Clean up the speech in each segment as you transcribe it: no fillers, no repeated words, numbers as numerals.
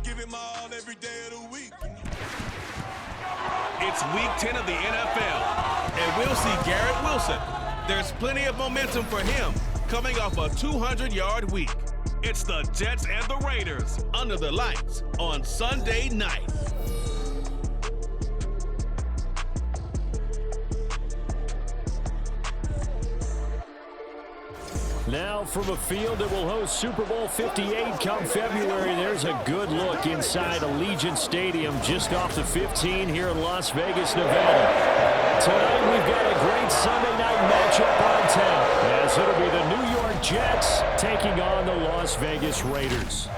give it my all every day of the week. It's week 10 of the NFL, and we'll see Garrett Wilson. There's plenty of momentum for him coming off a 200-yard week. It's the Jets and the Raiders under the lights on Sunday night. Now from a field that will host Super Bowl 58 come February, there's a good look inside Allegiant Stadium just off the 15 here in Las Vegas, Nevada. Tonight we've got a great Sunday night matchup on tap, as it'll be the New York Jets taking on the Las Vegas Raiders.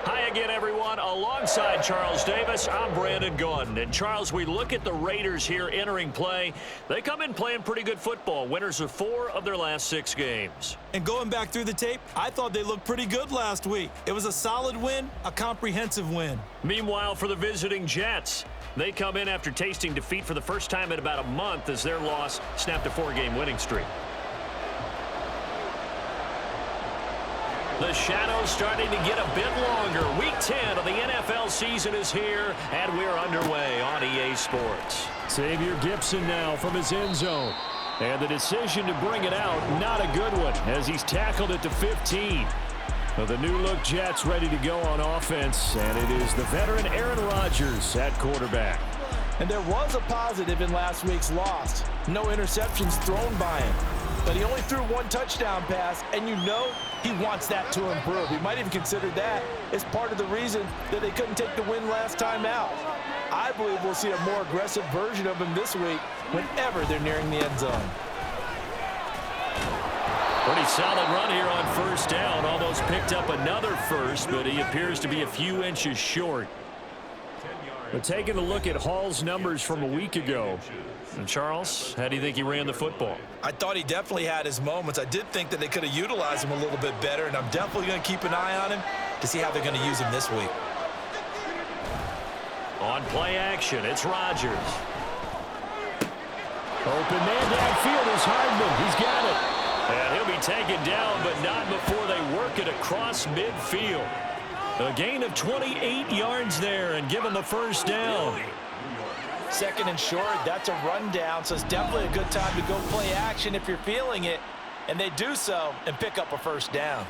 Hi again, everyone. Alongside Charles Davis, I'm Brandon Gordon. And Charles, we look at the Raiders here entering play. They come in playing pretty good football. Winners of 4 of their last 6 games. And going back through the tape, I thought they looked pretty good last week. It was a solid win, a comprehensive win. Meanwhile, for the visiting Jets, they come in after tasting defeat for the first time in about a month as their loss snapped a 4-game winning streak. The shadows starting to get a bit longer. Week 10 of the NFL season is here, and we're underway on EA Sports. Xavier Gipson now from his end zone. And the decision to bring it out, not a good one, as he's tackled at the 15. The new-look Jets ready to go on offense, and it is the veteran Aaron Rodgers at quarterback. And there was a positive in last week's loss. No interceptions thrown by him. But he only threw 1 touchdown pass, and you know he wants that to improve. He might even consider that as part of the reason that they couldn't take the win last time out. I believe we'll see a more aggressive version of him this week whenever they're nearing the end zone. Pretty solid run here on first down. Almost picked up another first, but he appears to be a few inches short. But taking a look at Hall's numbers from a week ago. And Charles, how do you think he ran the football? I thought he definitely had his moments. I did think that they could have utilized him a little bit better, and I'm definitely going to keep an eye on him to see how they're going to use him this week. On play action, it's Rodgers. Open man downfield is Hardman. He's got it. And he'll be taken down, but not before they work it across midfield. A gain of 28 yards there and give him a first down. Second and short, that's a rundown, so it's definitely a good time to go play action if you're feeling it. And they do so and pick up a first down.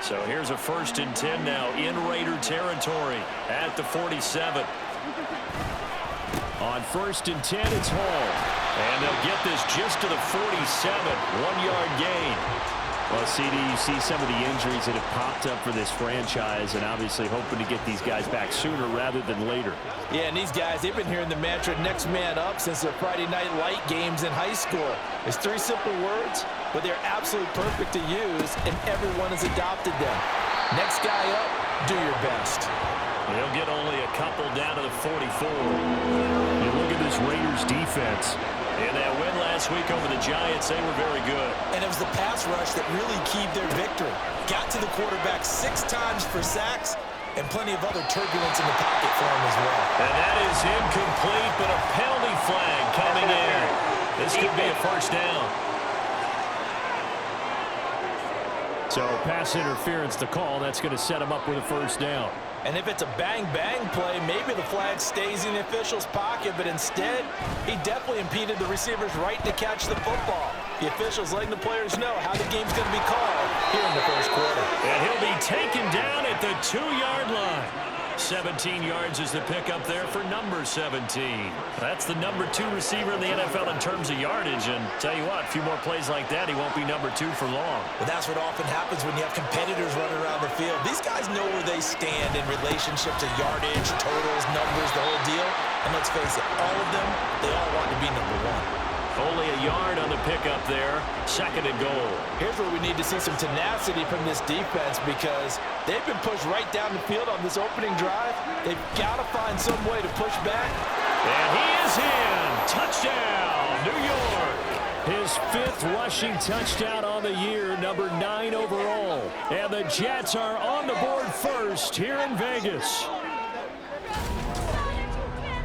So here's a 1st and 10 now in Raider territory at the 47. On 1st and 10, it's Hall. And they'll get this just to the 47, 1-yard gain. Well, CD, you see some of the injuries that have popped up for this franchise and obviously hoping to get these guys back sooner rather than later. Yeah, and these guys, they've been hearing the mantra next man up since their Friday night light games in high school. It's 3 simple words, but they're absolutely perfect to use, and everyone has adopted them. Next guy up, do your best. They'll get only a couple down to the 44. You look at this Raiders defense. In that win last week over the Giants, they were very good. And it was the pass rush that really keyed their victory. Got to the quarterback 6 times for sacks and plenty of other turbulence in the pocket for him as well. And that is incomplete, but a penalty flag coming in. This could be a first down. So pass interference to call. That's going to set him up with a first down. And if it's a bang-bang play, maybe the flag stays in the official's pocket, but instead, he definitely impeded the receiver's right to catch the football. The officials letting the players know how the game's going to be called here in the first quarter. And he'll be taken down at the 2-yard line. 17 yards is the pickup there for number 17. That's the number 2 receiver in the NFL in terms of yardage. And tell you what, a few more plays like that, he won't be number 2 for long. Well, that's what often happens when you have competitors running around the field. These guys know where they stand in relationship to yardage, totals, numbers, the whole deal. And let's face it, all of them, they all want to be number 1. Only a yard on the pickup there. 2nd and goal. Here's where we need to see some tenacity from this defense because they've been pushed right down the field on this opening drive. They've got to find some way to push back. And he is in. Touchdown, New York. His 5th rushing touchdown on the year, number 9 overall. And the Jets are on the board first here in Vegas.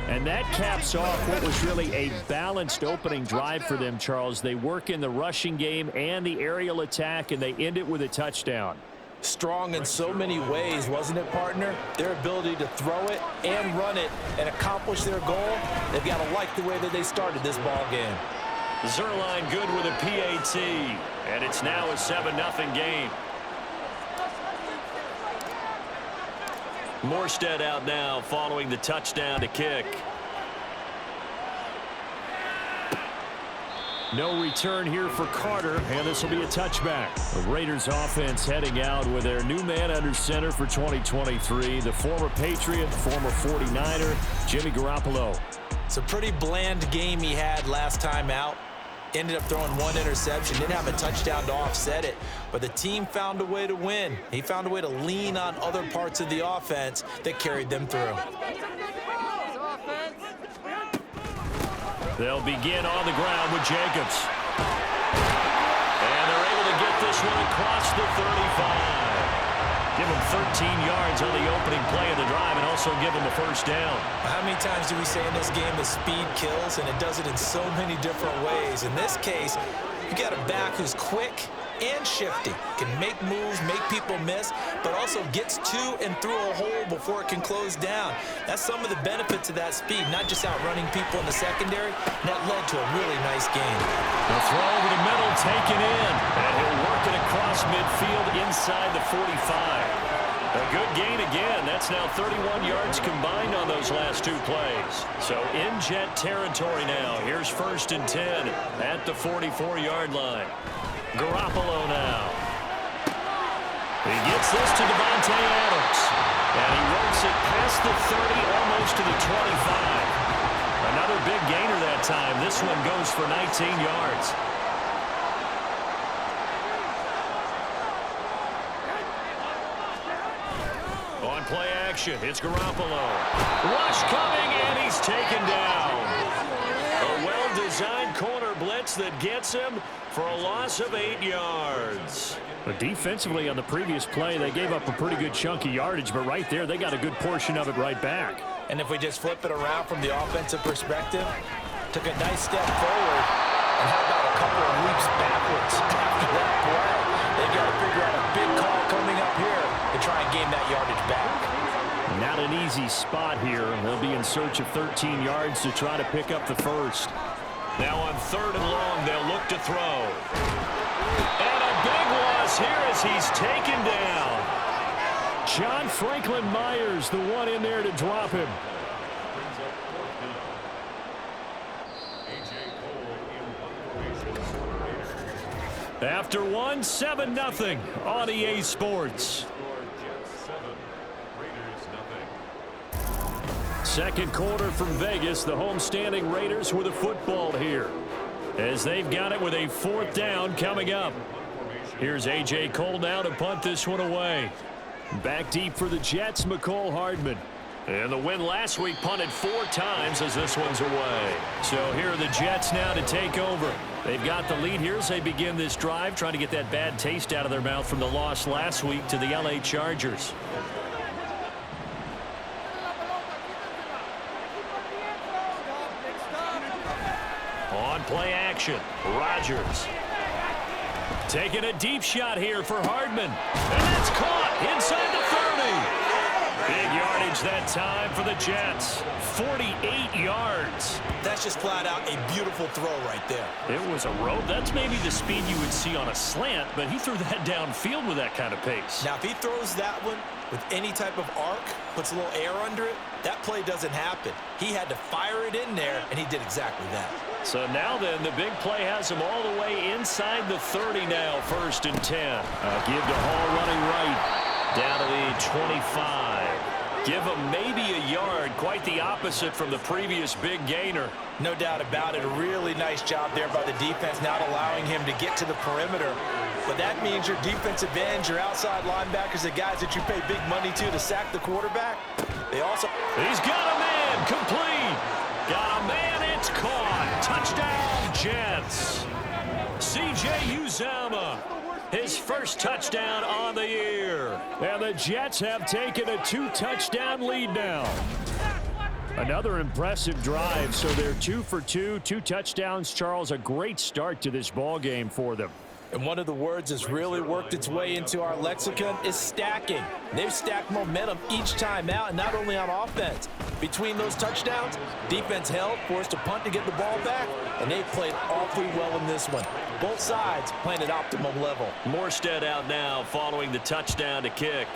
And that caps off what was really a balanced opening drive for them, Charles. They work in the rushing game and the aerial attack, and they end it with a touchdown. Strong in so many ways, wasn't it, partner? Their ability to throw it and run it and accomplish their goal, they've got to like the way that they started this ball game. Zerline good with a PAT, and it's now a 7-0 game. Morstead out now following the touchdown to kick. No return here for Carter, and this will be a touchback. The Raiders offense heading out with their new man under center for 2023, the former Patriot, former 49er, Jimmy Garoppolo. It's a pretty bland game he had last time out. Ended up throwing one interception, didn't have a touchdown to offset it, but the team found a way to win. He found a way to lean on other parts of the offense that carried them through. They'll begin on the ground with Jacobs. And they're able to get this one across the 35. Give him 13 yards on the opening play of the drive and also give him a first down. How many times do we say in this game that speed kills, and it does it in so many different ways? In this case, you got a back who's quick and shifty, can make moves, make people miss, but also gets to and through a hole before it can close down. That's some of the benefits of that speed, not just outrunning people in the secondary. And that led to a really nice game. The throw over the middle taken in, and he'll work it across midfield inside the 45. A good gain again. That's now 31 yards combined on those last two plays. So in Jet territory now. Here's 1st and 10 at the 44-yard line. Garoppolo now. He gets this to Devontae Adams. And he works it past the 30, almost to the 25. Another big gainer that time. This one goes for 19 yards. On play action, it's Garoppolo. Rush coming, and he's taken down. A well-designed corner blitz that gets him for a loss of 8 yards. But defensively on the previous play, they gave up a pretty good chunk of yardage, but right there, they got a good portion of it right back. And if we just flip it around from the offensive perspective, took a nice step forward, and how about a couple of leaps backwards after that play? They've got to figure out a big call coming up here to try and gain that yardage back. Not an easy spot here. They'll be in search of 13 yards to try to pick up the first. Now on 3rd and long, they'll look to throw. And a big loss here as he's taken down. John Franklin Myers, the one in there to drop him. After one, 7-0 on EA Sports. Second quarter from Vegas, the homestanding Raiders with a football here, as they've got it with a 4th down coming up. Here's A.J. Cole now to punt this one away. Back deep for the Jets, McCole Hardman. And the win last week punted 4 times as this one's away. So here are the Jets now to take over. They've got the lead here as they begin this drive, trying to get that bad taste out of their mouth from the loss last week to the L.A. Chargers. On play action, Rodgers. Taking a deep shot here for Hardman. And that's caught inside the 30. Big yardage that time for the Jets. 48 yards. That's just flat out a beautiful throw right there. It was a rope. That's maybe the speed you would see on a slant, but he threw that downfield with that kind of pace. Now, if he throws that one with any type of arc, puts a little air under it, that play doesn't happen. He had to fire it in there, and he did exactly that. So now then, the big play has him all the way inside the 30 now, 1st and 10. Give to Hall running right, down to the 25. Give him maybe a yard, quite the opposite from the previous big gainer. No doubt about it. A really nice job there by the defense, not allowing him to get to the perimeter. But that means your defensive ends, your outside linebackers, the guys that you pay big money to sack the quarterback, they also... He's got a man, complete. Got a man, it's caught. Touchdown, Jets. C.J. Uzomah, his first touchdown on the year. And the Jets have taken a 2-touchdown lead now. Another impressive drive, so they're 2 for 2, 2 touchdowns. Charles, a great start to this ball game for them. And one of the words that's really worked its way into our lexicon is stacking. They've stacked momentum each time out, and not only on offense. Between those touchdowns, defense held, forced a punt to get the ball back, and they played awfully well in this one. Both sides playing at optimum level. Morstead out now following the touchdown to kick.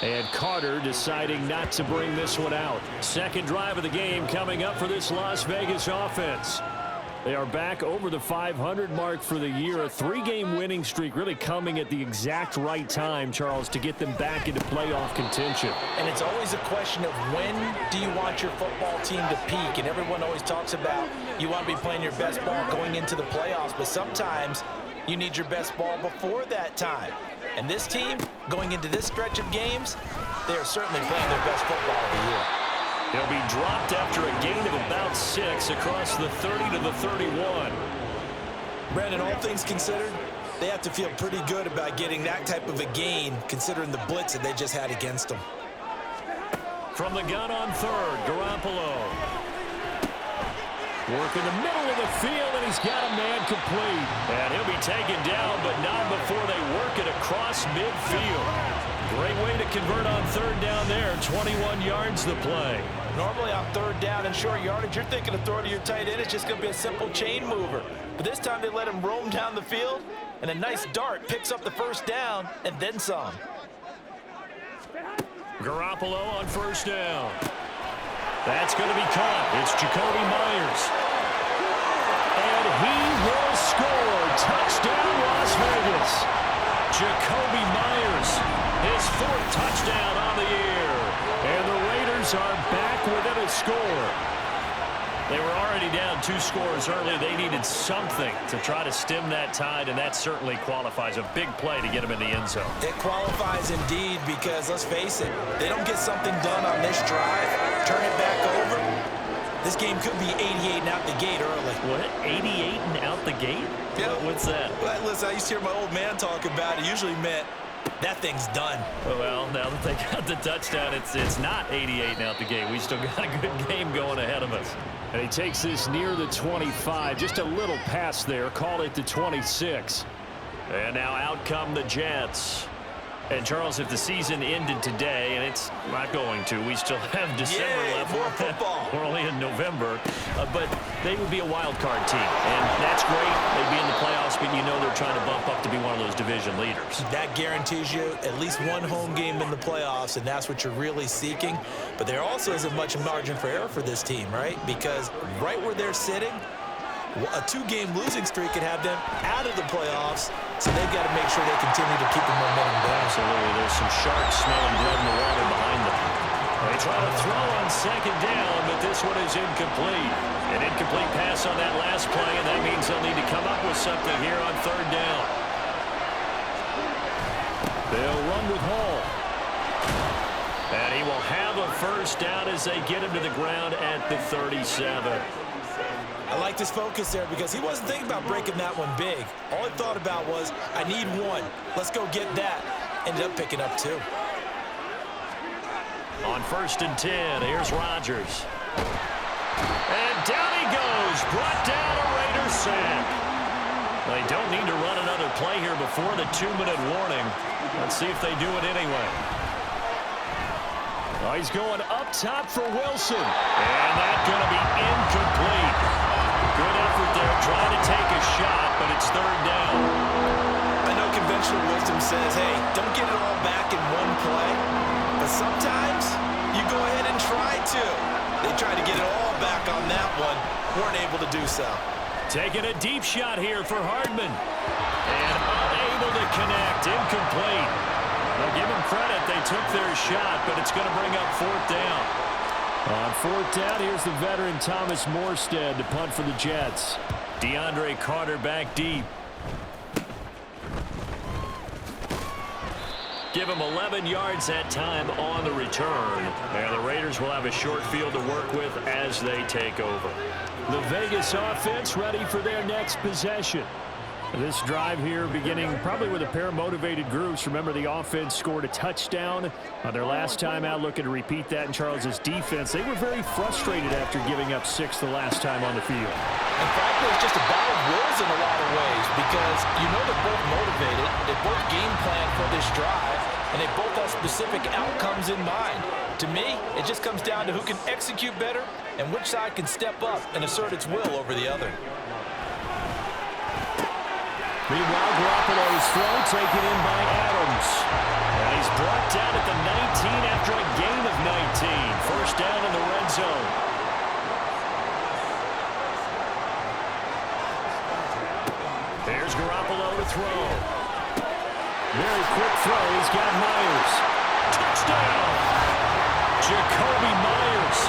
And Carter deciding not to bring this one out. Second drive of the game coming up for this Las Vegas offense. They are back over the 500 mark for the year. A 3-game winning streak really coming at the exact right time, Charles, to get them back into playoff contention. And it's always a question of when do you want your football team to peak? And everyone always talks about you want to be playing your best ball going into the playoffs, but sometimes you need your best ball before that time. And this team, going into this stretch of games, they are certainly playing their best football of the year. He'll be dropped after a gain of about 6 across the 30 to the 31. Brandon, all things considered, they have to feel pretty good about getting that type of a gain, considering the blitz that they just had against them. From the gun on third, Garoppolo. Work in the middle of the field, and he's got a man complete. And he'll be taken down, but not before they work it across midfield. Great way to convert on third down there. 21 yards the play. Normally on third down and short yardage, you're thinking of throwing to your tight end. It's just going to be a simple chain mover. But this time they let him roam down the field, and a nice dart picks up the first down and then some. Garoppolo on first down. That's going to be caught. It's Jacoby Myers. And he will score. Touchdown, Las Vegas. Jacoby Myers, his 4th touchdown on the year. And the Raiders are back within a score. They were already down 2 scores early. They needed something to try to stem that tide, and that certainly qualifies. A big play to get them in the end zone. It qualifies indeed because, let's face it, they don't get something done on this drive, turn it back over, this game could be 88 and out the gate early. What? 88 and out the gate? Yeah. What's that? Well, listen, I used to hear my old man talk about it. Usually meant that thing's done. Well, now that they got the touchdown, it's not 88 and out the gate. We still got a good game going ahead of us. And he takes this near the 25. Just a little pass there. Call it the 26. And now out come the Jets. And, Charles, if the season ended today, and it's not going to, we still have December left. More football. We're only in November. But they would be a wild card team. And that's great. They'd be in the playoffs, but you know they're trying to bump up to be one of those division leaders. That guarantees you at least one home game in the playoffs, and that's what you're really seeking. But there also isn't much margin for error for this team, right? Because right where they're sitting, a 2-game losing streak could have them out of the playoffs, so they've got to make sure they continue to keep the momentum going. Absolutely. There's some sharks smelling blood in the water behind them. They try to throw on second down, but this one is incomplete. An incomplete pass on that last play, and that means they'll need to come up with something here on third down. They'll run with Hall. And he will have a first down as they get him to the ground at the 37. I like this focus there because he wasn't thinking about breaking that one big. All he thought about was, I need one. Let's go get that. Ended up picking up 2. On 1st and 10, here's Rodgers. And down he goes. Brought down a Raiders sack. They don't need to run another play here before the 2-minute warning. Let's see if they do it anyway. Oh, he's going up top for Wilson. And that's going to be incomplete. Good effort there, trying to take a shot, but it's third down. I know conventional wisdom says, hey, don't get it all back in one play. But sometimes you go ahead and try to. They tried to get it all back on that one. Weren't able to do so. Taking a deep shot here for Hardman. And unable to connect. Incomplete. Now give them credit. They took their shot, but it's going to bring up 4th down. On 4th down, here's the veteran Thomas Morstead to punt for the Jets. DeAndre Carter back deep. Give him 11 yards that time on the return. And the Raiders will have a short field to work with as they take over. The Vegas offense ready for their next possession. This drive here beginning probably with a pair of motivated groups. Remember, the offense scored a touchdown on their last time out, looking to repeat that in Charles's defense. They were very frustrated after giving up 6 the last time on the field. And frankly, it's just a battle of wills in a lot of ways because you know they're both motivated, they both game plan for this drive, and they both have specific outcomes in mind. To me, it just comes down to who can execute better and which side can step up and assert its will over the other. Meanwhile, Garoppolo's throw taken in by Adams. And he's brought down at the 19 after a gain of 19. First down in the red zone. There's Garoppolo to throw. Very quick throw. He's got Myers. Touchdown! Jacoby Myers.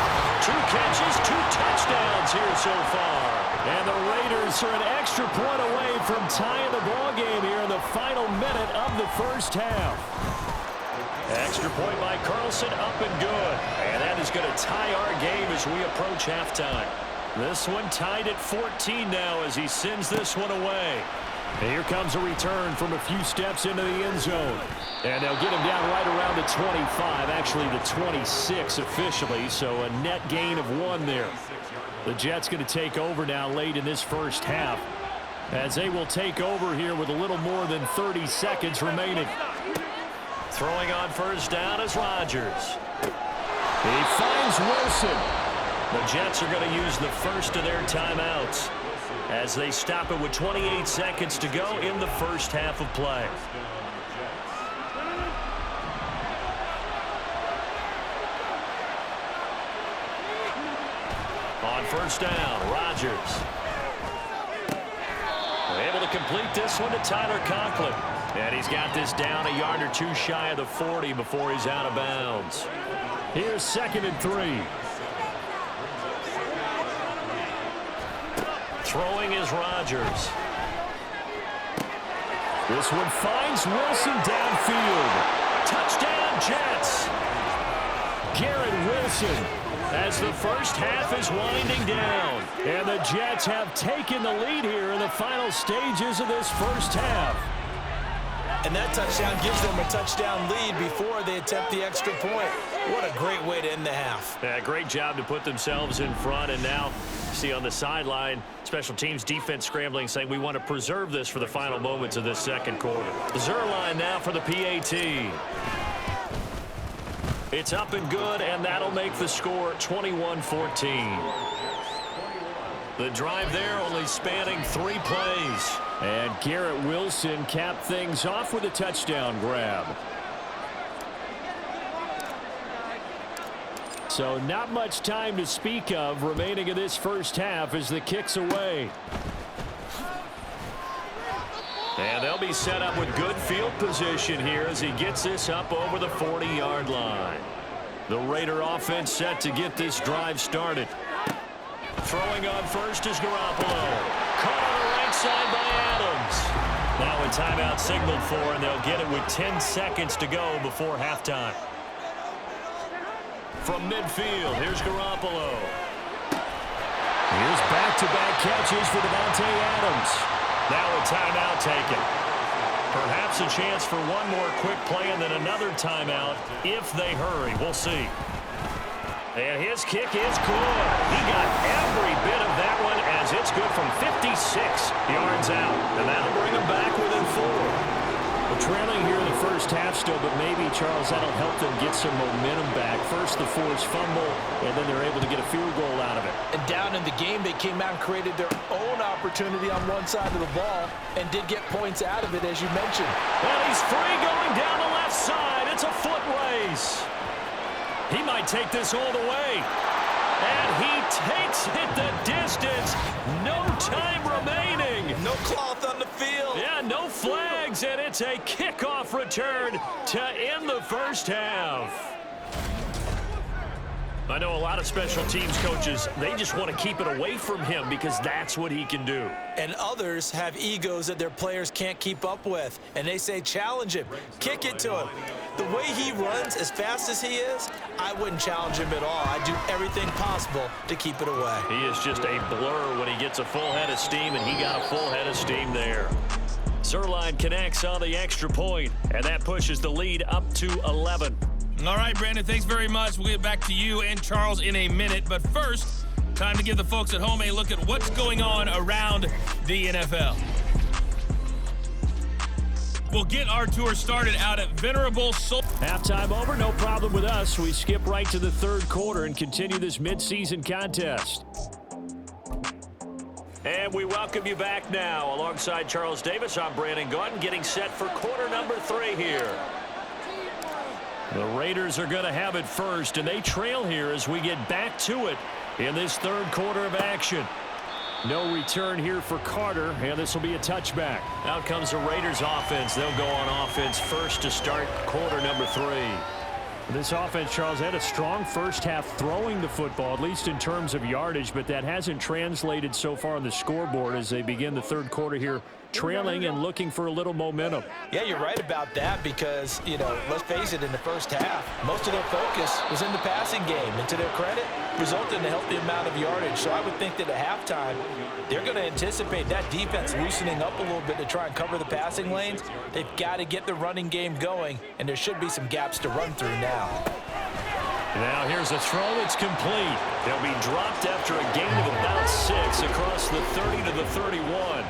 2 catches, 2 touchdowns here so far. And the Raiders are an extra point away from tying the ball game here in the final minute of the first half. Extra point by Carlson, up and good. And that is going to tie our game as we approach halftime. This one tied at 14 now as he sends this one away. And here comes a return from a few steps into the end zone. And they'll get him down right around the 25, actually the 26 officially, so a net gain of 1 there. The Jets going to take over now late in this first half as they will take over here with a little more than 30 seconds remaining. Throwing on first down is Rodgers. He finds Wilson. The Jets are going to use the first of their timeouts as they stop it with 28 seconds to go in the first half of play. On first down, Rodgers. Able to complete this one to Tyler Conklin. And he's got this down a yard or 2 shy of the 40 before he's out of bounds. Here's 2nd and 3. Throwing is Rodgers. This one finds Wilson downfield. Touchdown, Jets. Garrett Wilson as the first half is winding down. And the Jets have taken the lead here in the final stages of this first half. And that touchdown gives them a touchdown lead before they attempt the extra point. What a great way to end the half. Yeah, great job to put themselves in front. And now, see on the sideline, special teams defense scrambling, saying we want to preserve this for the final moments of this second quarter. Zerline now for the PAT. It's up and good, and that'll make the score 21-14. The drive there only spanning 3 plays. And Garrett Wilson capped things off with a touchdown grab. So not much time to speak of remaining in this first half as the kick's away. And they'll be set up with good field position here as he gets this up over the 40-yard line. The Raider offense set to get this drive started. Throwing on first is Garoppolo. Caught on the right side by Adams. Now a timeout signaled for, and they'll get it with 10 seconds to go before halftime. From midfield, here's Garoppolo. Here's back-to-back catches for Davante Adams. Now a timeout taken. Perhaps a chance for one more quick play and then another timeout if they hurry. We'll see. And his kick is good. He got every bit of that one as it's good from 56 yards out. And that'll bring him back within 4. Well, trailing here in the first half still, but maybe, Charles, that'll help them get some momentum back. First the forced fumble, and then they're able to get a field goal out of it. And down in the game, they came out and created their own opportunity on one side of the ball and did get points out of it, as you mentioned. And he's free going down the left side. It's a foot race. He might take this all the way. And he takes it the distance. No time remaining. No cloth on the field. Yeah, no flags, and it's a kickoff return to end the first half. I know a lot of special teams coaches, they just want to keep it away from him because that's what he can do. And others have egos that their players can't keep up with. And they say, challenge him, kick it to him. The way he runs as fast as he is, I wouldn't challenge him at all. I'd do everything possible to keep it away. He is just a blur when he gets a full head of steam, and he got a full head of steam there. Zerline connects on the extra point, and that pushes the lead up to 11. All right, Brandon, thanks very much. We'll get back to you and Charles in a minute. But first, time to give the folks at home a look at what's going on around the NFL. We'll get our tour started out at Venerable Soul. Halftime over, no problem with us. We skip right to the third quarter and continue this midseason contest. And we welcome you back now. Alongside Charles Davis, I'm Brandon Gautin, getting set for quarter number 3 here. The Raiders are going to have it first, and they trail here as we get back to it in this third quarter of action. No return here for Carter, and this will be a touchback. Out comes the Raiders offense. They'll go on offense first to start quarter number 3. This offense, Charles, had a strong first half throwing the football, at least in terms of yardage, but that hasn't translated so far on the scoreboard as they begin the third quarter here, trailing and looking for a little momentum. Yeah, you're right about that because, let's face it, in the first half, most of their focus was in the passing game. And to their credit, resulted in a healthy amount of yardage. So I would think that at halftime, they're going to anticipate that defense loosening up a little bit to try and cover the passing lanes. They've got to get the running game going, and there should be some gaps to run through now. Now here's a throw that's complete. They'll be dropped after a gain of about 6 across the 30 to the 31.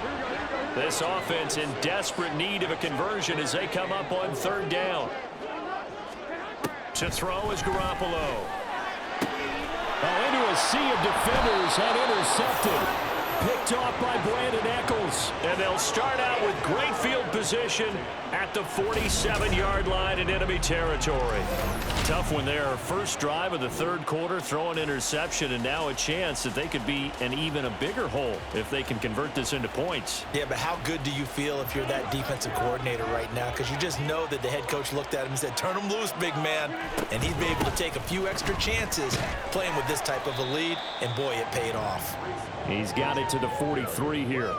This offense in desperate need of a conversion as they come up on third down. To throw is Garoppolo. Into a sea of defenders and intercepted. Picked off by Brandon Eccles. And they'll start out with great field position at the 47-yard line in enemy territory. Tough one there. First drive of the third quarter, throw an interception, and now a chance that they could be an even a bigger hole if they can convert this into points. Yeah, but how good do you feel if you're that defensive coordinator right now? Because you just know that the head coach looked at him and said, turn him loose, big man. And he'd be able to take a few extra chances playing with this type of a lead, and boy, it paid off. He's got it to the 43 here.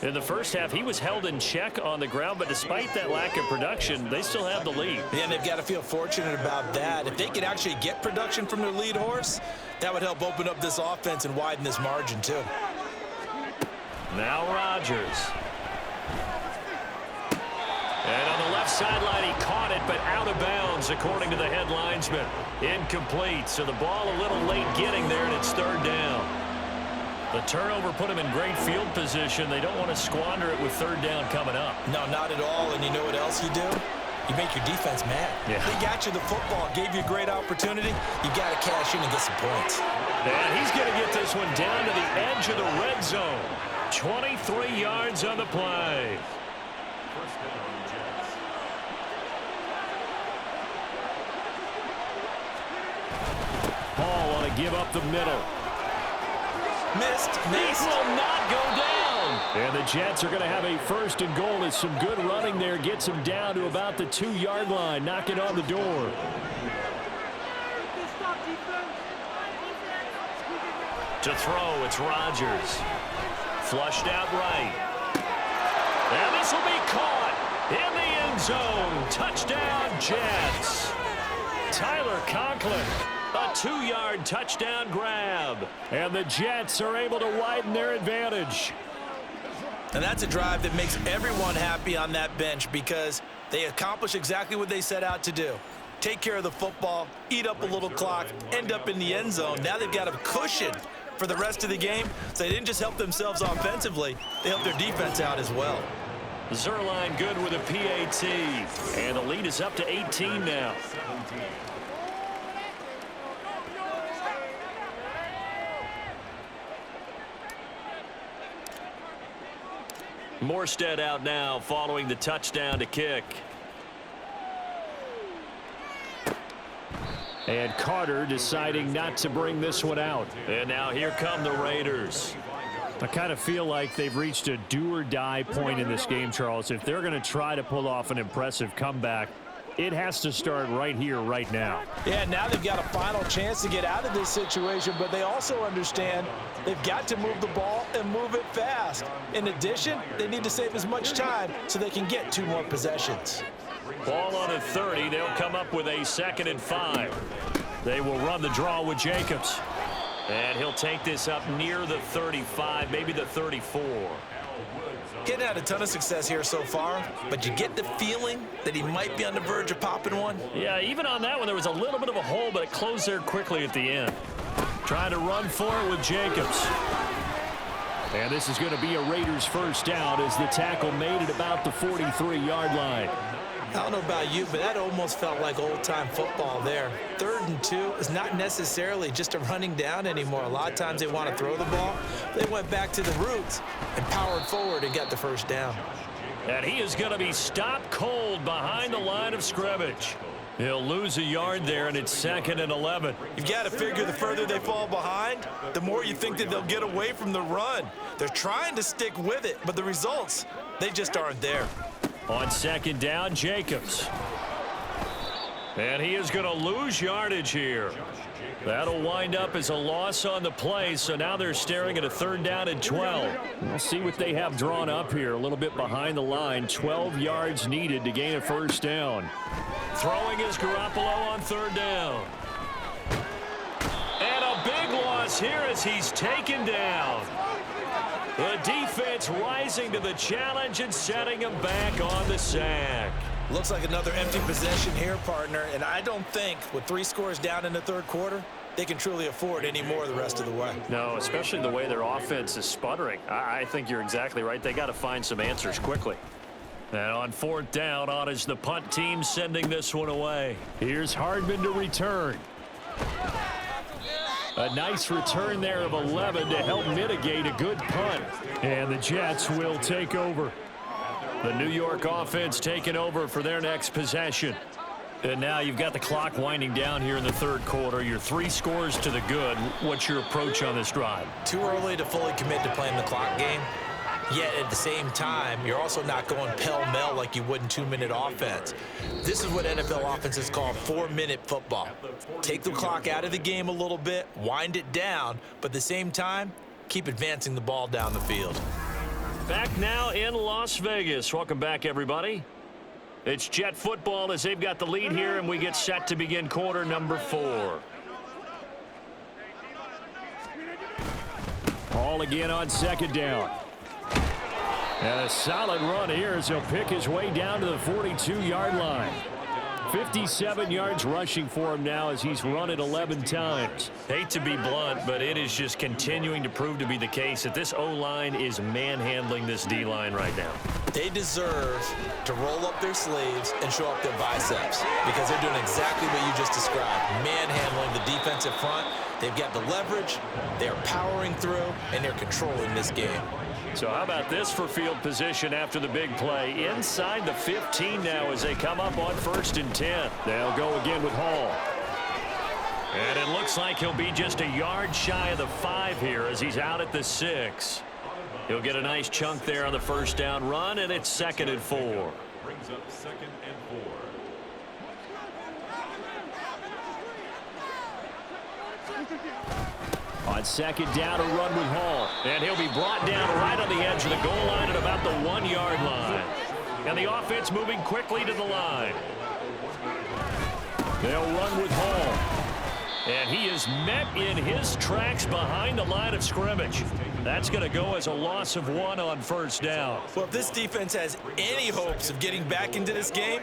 In the first half, he was held in check on the ground, but despite that lack of production, they still have the lead. Yeah, and they've got to feel fortunate about that. If they could actually get production from their lead horse, that would help open up this offense and widen this margin, too. Now Rodgers. And on the left sideline, he caught it, but out of bounds, according to the head linesman. Incomplete, so the ball a little late getting there, and it's third down. The turnover put them in great field position. They don't want to squander it with third down coming up. No, not at all. And you know what else you do? You make your defense mad. Yeah. They got you the football, gave you a great opportunity. You got to cash in and get some points. And he's going to get this one down to the edge of the red zone. 23 yards on the play. Paul want to give up the middle. Missed. This will not go down. And the Jets are going to have a first and goal as some good running there gets them down to about the 2-yard line, knocking on the door. To throw, it's Rodgers. Flushed out right. And this will be caught in the end zone. Touchdown, Jets. Tyler Conklin. A 2-yard touchdown grab. And the Jets are able to widen their advantage. And that's a drive that makes everyone happy on that bench because they accomplish exactly what they set out to do. Take care of the football, eat up a little clock, end up in the end zone. Now they've got a cushion for the rest of the game. So they didn't just help themselves offensively, they helped their defense out as well. Zerline good with a PAT. And the lead is up to 18 now. Morstead out now following the touchdown to kick. And Carter deciding not to bring this one out. And now here come the Raiders. I kind of feel like they've reached a do-or-die point in this game, Charles. If they're going to try to pull off an impressive comeback, it has to start right here, right now. Yeah, now they've got a final chance to get out of this situation, but they also understand they've got to move the ball and move it fast. In addition, they need to save as much time so they can get 2 more possessions. Ball on a 30. They'll come up with a 2nd and 5. They will run the draw with Jacobs. And he'll take this up near the 35, maybe the 34. Getting had a ton of success here so far, but you get the feeling that he might be on the verge of popping one. Yeah, even on that one, there was a little bit of a hole, but it closed there quickly at the end. Trying to run for it with Jacobs. And this is going to be a Raiders first down as the tackle made at about the 43-yard line. I don't know about you, but that almost felt like old-time football there. 3rd and 2 is not necessarily just a running down anymore. A lot of times they want to throw the ball. They went back to the roots and powered forward and got the first down. And he is going to be stopped cold behind the line of scrimmage. He'll lose a yard there, and it's 2nd and 11. You've got to figure the further they fall behind, the more you think that they'll get away from the run. They're trying to stick with it, but the results, they just aren't there. On 2nd down, Jacobs. And he is going to lose yardage here. That'll wind up as a loss on the play, so now they're staring at a 3rd down and 12. We'll see what they have drawn up here. A little bit behind the line. 12 yards needed to gain a first down. Throwing is Garoppolo on 3rd down. And a big loss here as he's taken down. The defense rising to the challenge and setting him back on the sack. Looks like another empty possession here, partner, and I don't think with 3 scores down in the 3rd quarter, they can truly afford any more the rest of the way. No, especially the way their offense is sputtering. I think you're exactly right. They got to find some answers quickly. And on 4th down, on is the punt team sending this one away. Here's Hardman to return. A nice return there of 11 to help mitigate a good punt. And the Jets will take over. The New York offense taking over for their next possession. And now you've got the clock winding down here in the 3rd quarter. You're 3 scores to the good. What's your approach on this drive? Too early to fully commit to playing the clock game. Yet at the same time, you're also not going pell-mell like you would in 2-minute offense. This is what NFL offenses call 4-minute football. Take the clock out of the game a little bit, wind it down, but at the same time, keep advancing the ball down the field. Back now in Las Vegas. Welcome back, everybody. It's Jet football as they've got the lead here, and we get set to begin quarter number 4. Hall again on 2nd down. And a solid run here as he'll pick his way down to the 42-yard line. 57 yards rushing for him now as he's run it 11 times. Hate to be blunt, but it is just continuing to prove to be the case that this O-line is manhandling this D-line right now. They deserve to roll up their sleeves and show up their biceps because they're doing exactly what you just described, manhandling the defensive front. They've got the leverage, they're powering through, and they're controlling this game. So how about this for field position after the big play? Inside the 15 now as they come up on 1st and 10. They'll go again with Hall. And it looks like he'll be just a yard shy of the 5 here as he's out at the 6. He'll get a nice chunk there on the 1st down run, and it's 2nd and 4. Brings up 2nd and 4. On 2nd down, a run with Hall. And he'll be brought down right on the edge of the goal line at about the 1-yard line. And the offense moving quickly to the line. They'll run with Hall. And he is met in his tracks behind the line of scrimmage. That's going to go as a loss of 1 on 1st down. Well, if this defense has any hopes of getting back into this game,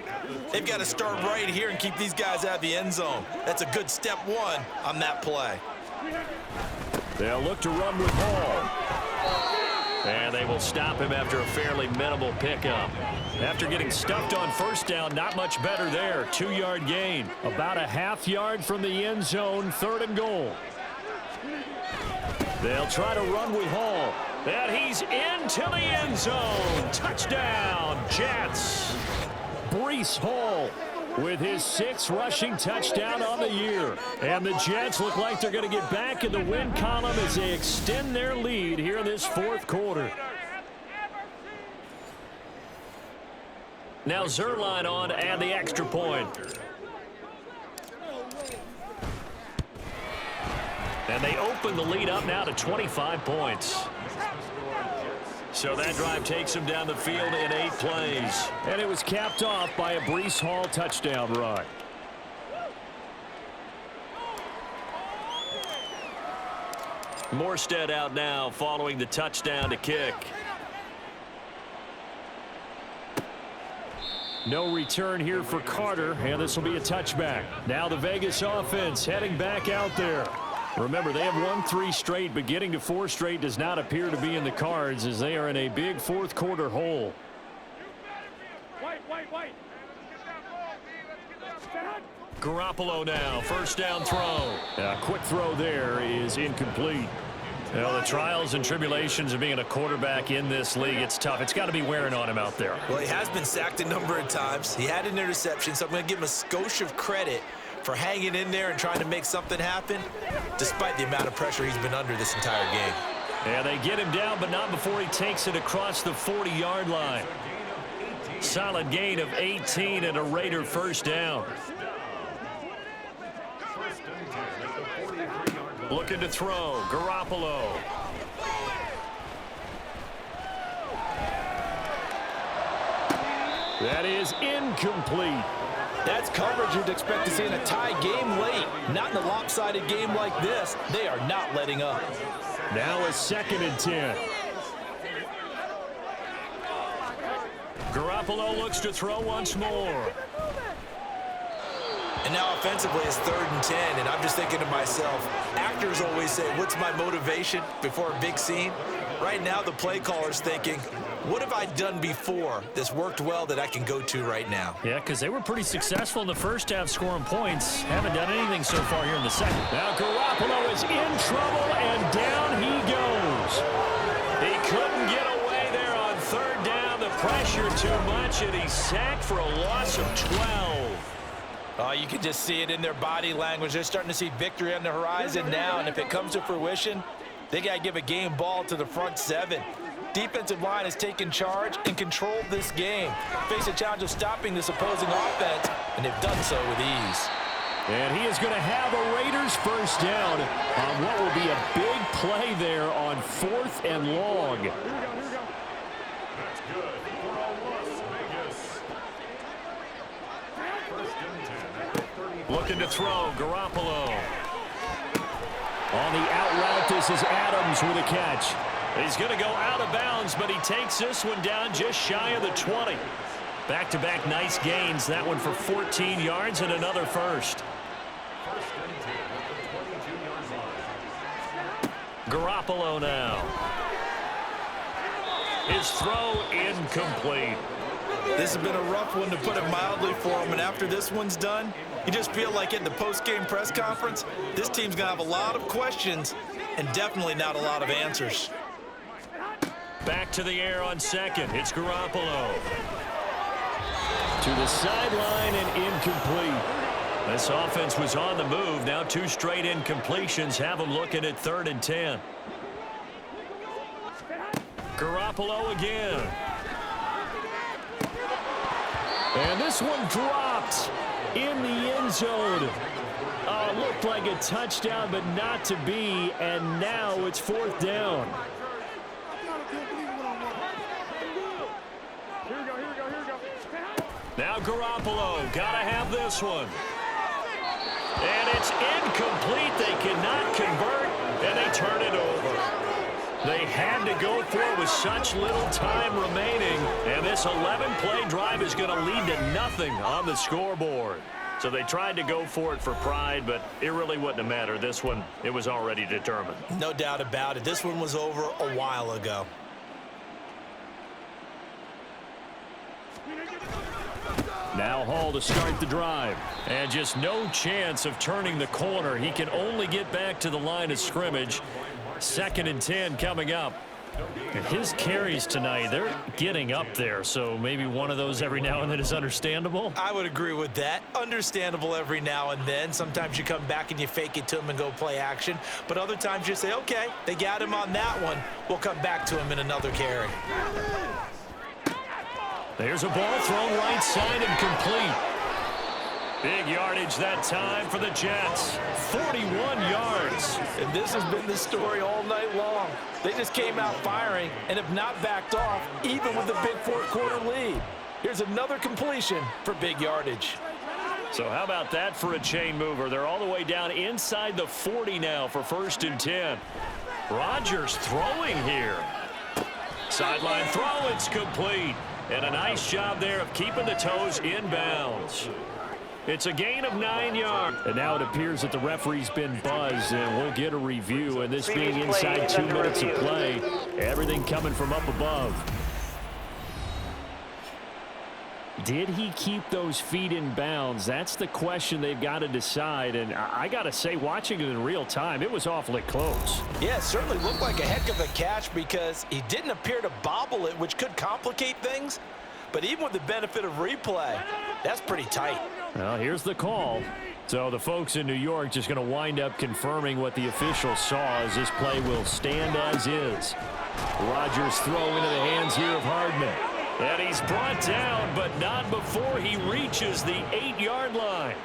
they've got to start right here and keep these guys out of the end zone. That's a good step 1 on that play. They'll look to run with Hall. And they will stop him after a fairly minimal pickup. After getting stuffed on 1st down, not much better there. 2-yard gain. About a ½ yard from the end zone, 3rd and goal. They'll try to run with Hall. And he's into the end zone. Touchdown, Jets. Breece Hall with his 6th rushing touchdown on the year. And the Jets look like they're going to get back in the win column as they extend their lead here in this 4th quarter. Now Zerline on and the extra point. And they open the lead up now to 25 points. So that drive takes them down the field in 8 plays. And it was capped off by a Breece Hall touchdown run. Morstead out now following the touchdown to kick. No return here for Carter, and this will be a touchback. Now the Vegas offense heading back out there. Remember, they have won 3 straight, but getting to 4 straight does not appear to be in the cards as they are in a big fourth-quarter hole. Garoppolo now, first down throw. A quick throw there is incomplete. Well, the trials and tribulations of being a quarterback in this league, it's tough. It's got to be wearing on him out there. Well, he has been sacked a number of times. He had an interception, so I'm going to give him a skosh of credit for hanging in there and trying to make something happen, despite the amount of pressure he's been under this entire game. Yeah, they get him down, but not before he takes it across the 40-yard line. Solid gain of 18 and a Raider first down. Looking to throw, Garoppolo. That is incomplete. That's coverage you'd expect to see in a tie game late. Not in a lopsided game like this. They are not letting up. Now a 2nd and 10. Garoppolo looks to throw once more. And now offensively it's 3rd and 10, and I'm just thinking to myself, actors always say, what's my motivation before a big scene? Right now the play caller's thinking, what have I done before that's worked well that I can go to right now? Yeah, because they were pretty successful in the first half scoring points. Haven't done anything so far here in the second. Now Garoppolo is in trouble, and down he goes. He couldn't get away there on 3rd down. The pressure too much, and he's sacked for a loss of 12. Oh, you can just see it in their body language. They're starting to see victory on the horizon now, and if it comes to fruition, they got to give a game ball to the front 7. Defensive line has taken charge and controlled this game. Face a challenge of stopping this opposing offense, and they've done so with ease. And he is going to have a Raiders first down on what will be a big play there on 4th and long. That's good for Las Vegas. First and 10. Looking to throw, Garoppolo. On the out route, this is Adams with a catch. He's going to go out of bounds, but he takes this one down just shy of the 20. Back-to-back nice gains. That one for 14 yards and another first. First and 10 at the 22-yard line. Garoppolo now. His throw incomplete. This has been a rough one, to put it mildly, for him, and after this one's done, you just feel like in the post-game press conference, this team's going to have a lot of questions and definitely not a lot of answers. Back to the air on 2nd. It's Garoppolo. To the sideline and incomplete. This offense was on the move. Now 2 straight incompletions have them looking at 3rd and 10. Garoppolo again. And this one dropped in the end zone. Looked like a touchdown, but not to be. And now it's 4th down. Now Garoppolo, gotta have this one. And it's incomplete. They cannot convert, and they turn it over. They had to go for it with such little time remaining, and this 11-play drive is going to lead to nothing on the scoreboard. So they tried to go for it for pride, but it really wouldn't have mattered. This one, it was already determined. No doubt about it. This one was over a while ago. Now Hall to start the drive. And just no chance of turning the corner. He can only get back to the line of scrimmage. 2nd and 10 coming up. And his carries tonight, they're getting up there. So maybe one of those every now and then is understandable. I would agree with that. Understandable every now and then. Sometimes you come back and you fake it to him and go play action. But other times you say, okay, they got him on that one. We'll come back to him in another carry. There's a ball thrown right side and complete. Big yardage that time for the Jets. 41 yards. And this has been the story all night long. They just came out firing and have not backed off, even with the big fourth-quarter lead. Here's another completion for big yardage. So how about that for a chain mover? They're all the way down inside the 40 now for 1st and 10. Rodgers throwing here. Sideline throw, it's complete. And a nice job there of keeping the toes in bounds. It's a gain of 9 yards. And now it appears that the referee's been buzzed, and we'll get a review. And this being inside 2 minutes of play, everything coming from up above. Did he keep those feet in bounds? That's the question they've got to decide. And I got to say, watching it in real time, it was awfully close. Yeah, it certainly looked like a heck of a catch because he didn't appear to bobble it, which could complicate things. But even with the benefit of replay, that's pretty tight. Well, here's the call. So the folks in New York just going to wind up confirming what the officials saw as this play will stand as is. Rodgers throw into the hands here of Hardman. And he's brought down, but not before he reaches the 8-yard line.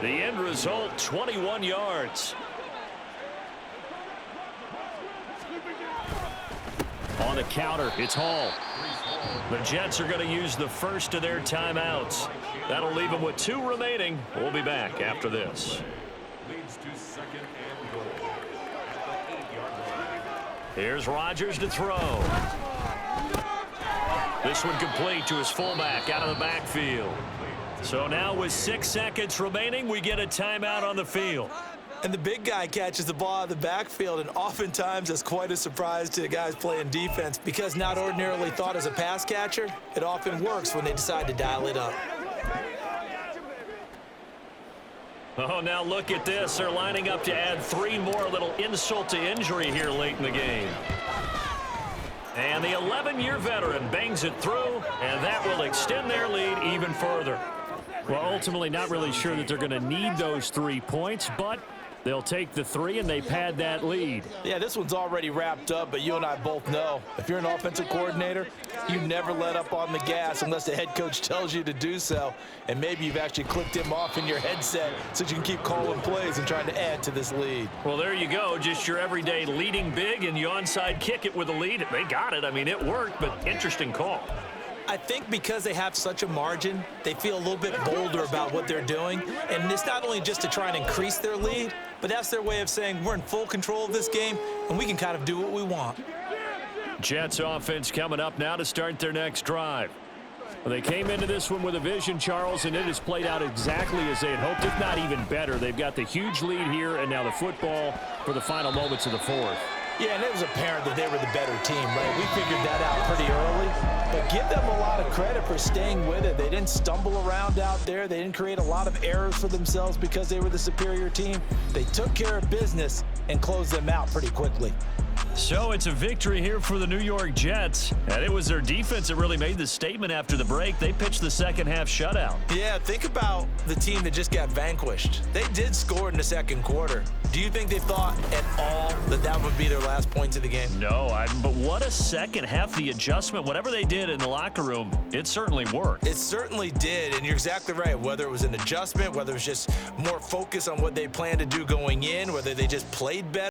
The end result, 21 yards. On the counter, it's Hall. The Jets are going to use the first of their timeouts. That'll leave them with 2 remaining. We'll be back after this. Leads to second and goal at the 8-yard line. Here's Rodgers to throw. This one complete to his fullback out of the backfield. So now with 6 seconds remaining, we get a timeout on the field. And the big guy catches the ball out of the backfield, and oftentimes that's quite a surprise to the guys playing defense because not ordinarily thought as a pass catcher, it often works when they decide to dial it up. Oh, now look at this. They're lining up to add 3 more, a little insult to injury here late in the game. And the 11-year veteran bangs it through, and that will extend their lead even further. Well, ultimately not really sure that they're going to need those 3 points, but they'll take the 3 and they pad that lead. Yeah, this one's already wrapped up, but you and I both know if you're an offensive coordinator, you never let up on the gas unless the head coach tells you to do so. And maybe you've actually clicked him off in your headset so you can keep calling plays and trying to add to this lead. Well, there you go. Just your everyday leading big, and you onside kick it with a lead. They got it. I mean, it worked, but interesting call. I think because they have such a margin, they feel a little bit bolder about what they're doing. And it's not only just to try and increase their lead, but that's their way of saying we're in full control of this game, and we can kind of do what we want. Jets offense coming up now to start their next drive. Well, they came into this one with a vision, Charles, and it has played out exactly as they had hoped, if not even better. They've got the huge lead here, and now the football for the final moments of the 4th. Yeah, and it was apparent that they were the better team, right? We figured that out pretty early. But give them a lot of credit for staying with it. They didn't stumble around out there. They didn't create a lot of errors for themselves because they were the superior team. They took care of business and closed them out pretty quickly. So it's a victory here for the New York Jets. And it was their defense that really made the statement after the break. They pitched the second half shutout. Yeah, think about the team that just got vanquished. They did score in the second quarter. Do you think they thought at all that that would be their last points of the game? No, but what a second half. The adjustment, whatever they did in the locker room, it certainly worked. It certainly did, and you're exactly right. Whether it was an adjustment, whether it was just more focus on what they planned to do going in, whether they just played better.